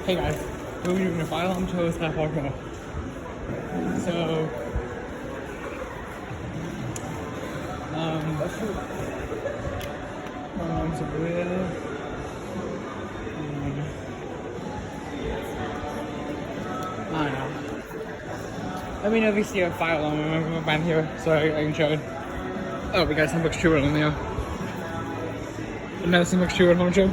Hey guys, we're doing a fire alarm show southpark mall. So, alarms are real. I don't know. Let me know if you see a fire alarm around here so I can show it. Oh, we got some books true on there. Another some books true at home show.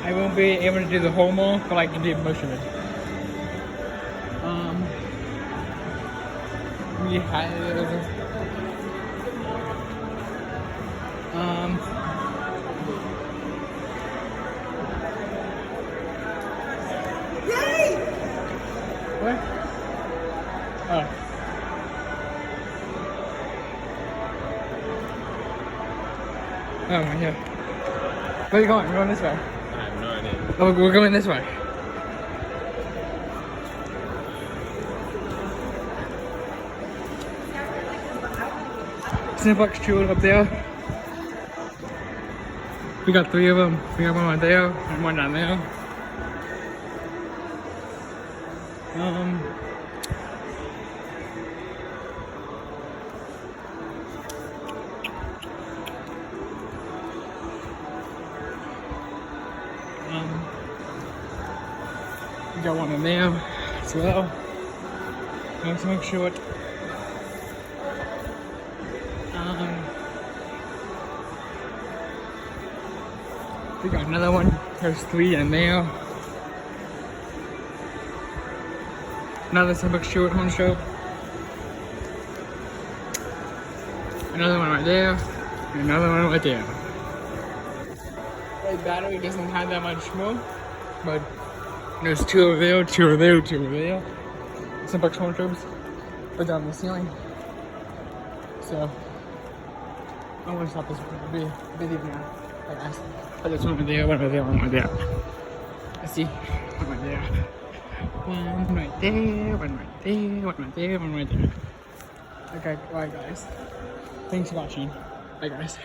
I won't be able to do the whole mall, but I can do most of it. We have Yay! what? Oh. Oh my god. Where are you going? We're going this way. I have no idea. Oh, we're going this way. Cineplex Jewel up there. We got 3 of them. We got one right there and one down there. We got one in there as well. Let's make sure it. We got another one. There's 3 in there. Another Starbucks shoe at home show. Another one right there. And another one right there. The battery doesn't have that much more, but there's 2 over there, 2 over there, 2 over there. Starbucks home shows are down the ceiling. So I'm gonna stop this video now. Like I said, but there's one over there, one over there, one right there. Let's see, one right there. One right there, one right there, one right there, one right there. Okay, alright guys. Thanks for watching. Bye guys.